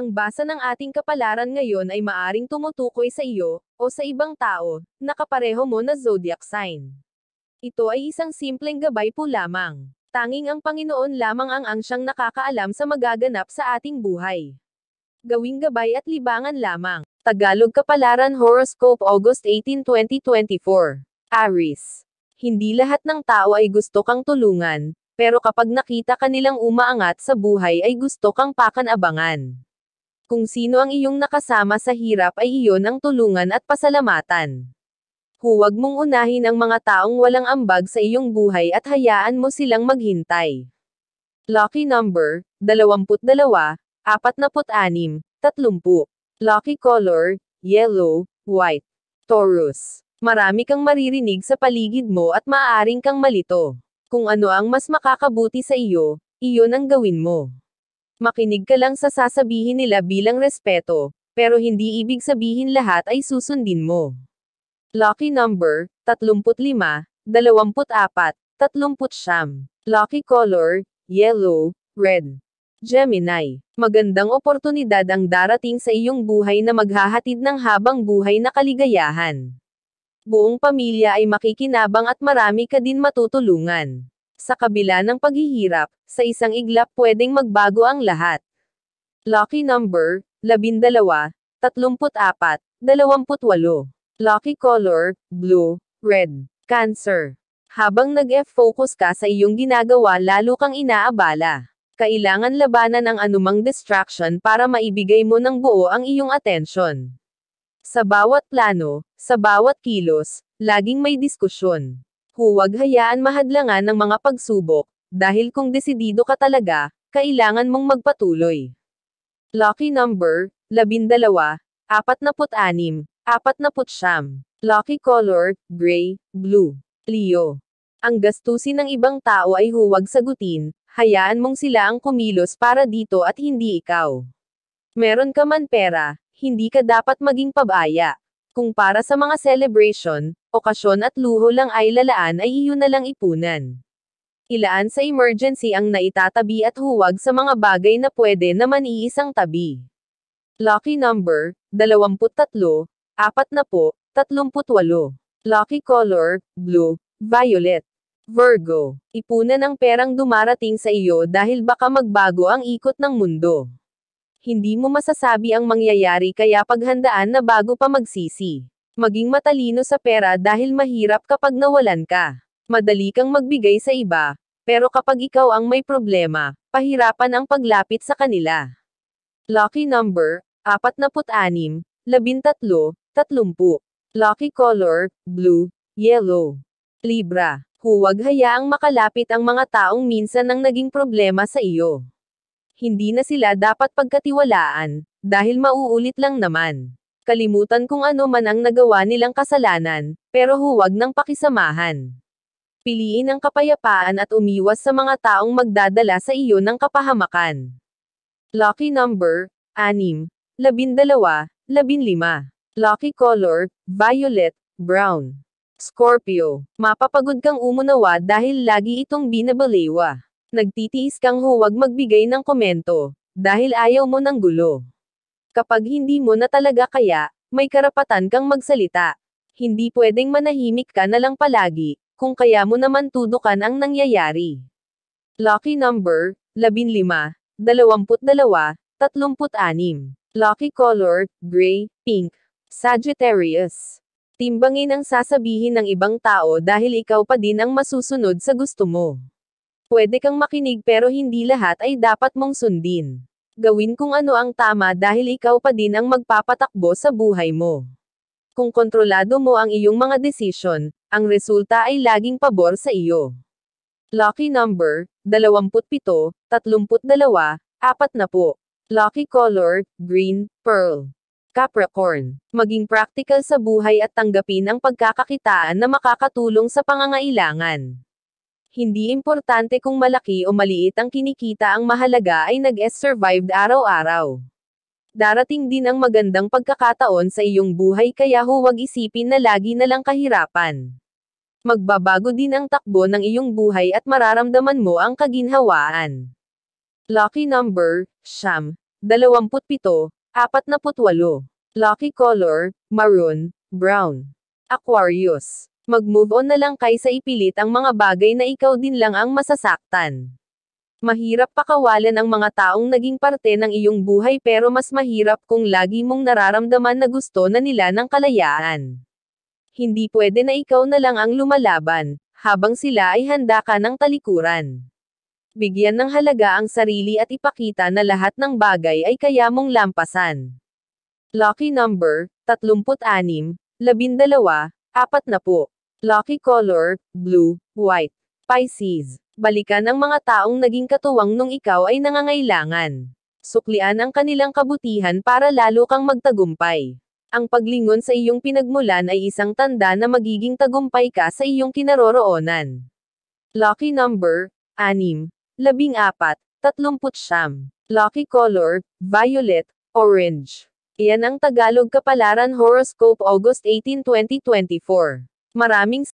Ang basa ng ating kapalaran ngayon ay maaring tumutukoy sa iyo, o sa ibang tao, na kapareho mo na zodiac sign. Ito ay isang simpleng gabay po lamang. Tanging ang Panginoon lamang ang siyang nakakaalam sa magaganap sa ating buhay. Gawing gabay at libangan lamang. Tagalog Kapalaran Horoscope August 18, 2024. Aries. Hindi lahat ng tao ay gusto kang tulungan, pero kapag nakita ka nilang umaangat sa buhay ay gusto kang pakanabangan. Kung sino ang iyong nakasama sa hirap ay iyon ang tulungan at pasalamatan. Huwag mong unahin ang mga taong walang ambag sa iyong buhay at hayaan mo silang maghintay. Lucky number, 22, 46, 30. Lucky color, yellow, white. Taurus. Marami kang maririnig sa paligid mo at maaaring kang malito. Kung ano ang mas makakabuti sa iyo, iyon ang gawin mo. Makinig ka lang sa sasabihin nila bilang respeto, pero hindi ibig sabihin lahat ay susundin mo. Lucky number, 35, 24, 30. Lucky color, yellow, red. Gemini. Magandang oportunidad ang darating sa iyong buhay na maghahatid ng habang buhay na kaligayahan. Buong pamilya ay makikinabang at marami ka din matutulungan. Sa kabila ng paghihirap, sa isang iglap pwedeng magbago ang lahat. Lucky number, 12, 34, 28. Lucky color, blue, red. Cancer. Habang nag-focus ka sa iyong ginagawa lalo kang inaabala. Kailangan labanan ang anumang distraction para maibigay mo ng buo ang iyong atensyon. Sa bawat plano, sa bawat kilos, laging may diskusyon. Huwag hayaan mahadlangan ng mga pagsubok, dahil kung desidido ka talaga, kailangan mong magpatuloy. Lucky number, 12, 46, 49. Lucky color, gray, blue. Leo. Ang gastusin ng ibang tao ay huwag sagutin, hayaan mong sila ang kumilos para dito at hindi ikaw. Meron ka man pera, hindi ka dapat maging pabaya. Kung para sa mga celebration, okasyon at luho lang ay lalaan ay iyon na lang ipunan. Ilaan sa emergency ang naitatabi at huwag sa mga bagay na pwede naman iisang tabi. Lucky number, 23, 40, 38. Lucky color, blue, violet. Virgo. Ipunan ang perang dumarating sa iyo dahil baka magbago ang ikot ng mundo. Hindi mo masasabi ang mangyayari kaya paghandaan na bago pa magsisi. Maging matalino sa pera dahil mahirap kapag nawalan ka. Madali kang magbigay sa iba, pero kapag ikaw ang may problema, pahirapan ang paglapit sa kanila. Lucky number, 46, 13, 30. Lucky color, blue, yellow. Libra. Huwag hayaang makalapit ang mga taong minsan ang naging problema sa iyo. Hindi na sila dapat pagkatiwalaan, dahil mauulit lang naman. Kalimutan kung ano man ang nagawa nilang kasalanan, pero huwag nang pakisamahan. Piliin ang kapayapaan at umiwas sa mga taong magdadala sa iyo ng kapahamakan. Lucky number, 6, 12, 15. Lucky color, violet, brown. Scorpio. Mapapagod kang umunawa dahil lagi itong binabaliwa. Nagtitiis kang huwag magbigay ng komento, dahil ayaw mo ng gulo. Kapag hindi mo na talaga kaya, may karapatan kang magsalita. Hindi pwedeng manahimik ka na lang palagi, kung kaya mo naman tudukan ang nangyayari. Lucky number, 15, 22, 36. Lucky color, gray, pink. Sagittarius. Timbangin ang sasabihin ng ibang tao dahil ikaw pa din ang masusunod sa gusto mo. Pwede kang makinig pero hindi lahat ay dapat mong sundin. Gawin kung ano ang tama dahil ikaw pa din ang magpapatakbo sa buhay mo. Kung kontrolado mo ang iyong mga desisyon, ang resulta ay laging pabor sa iyo. Lucky number, 27, 32, 40. Lucky color, green, pearl. Capricorn. Maging practical sa buhay at tanggapin ang pagkakakitaan na makakatulong sa pangangailangan. Hindi importante kung malaki o maliit ang kinikita, ang mahalaga ay nag-survived araw-araw. Darating din ang magandang pagkakataon sa iyong buhay kaya huwag isipin na lagi na lang kahirapan. Magbabago din ang takbo ng iyong buhay at mararamdaman mo ang kaginhawaan. Lucky number, 9, 27, 48. Lucky color, maroon, brown. Aquarius. Mag-move on na lang kaysa ipilit ang mga bagay na ikaw din lang ang masasaktan. Mahirap pakawalan ang mga taong naging parte ng iyong buhay pero mas mahirap kung lagi mong nararamdaman na gusto na nila ng kalayaan. Hindi pwede na ikaw na lang ang lumalaban, habang sila ay handa ka ng talikuran. Bigyan ng halaga ang sarili at ipakita na lahat ng bagay ay kaya mong lampasan. Lucky number, 36, 12, 40. Lucky color, blue, white. Pisces. Balikan ang mga taong naging katuwang nung ikaw ay nangangailangan. Suklian ang kanilang kabutihan para lalo kang magtagumpay. Ang paglingon sa iyong pinagmulan ay isang tanda na magiging tagumpay ka sa iyong kinaroroonan. Lucky number, 6, 14, 30. Lucky color, violet, orange. Iyan ang Tagalog Kapalaran Horoscope August 18, 2024. Maraming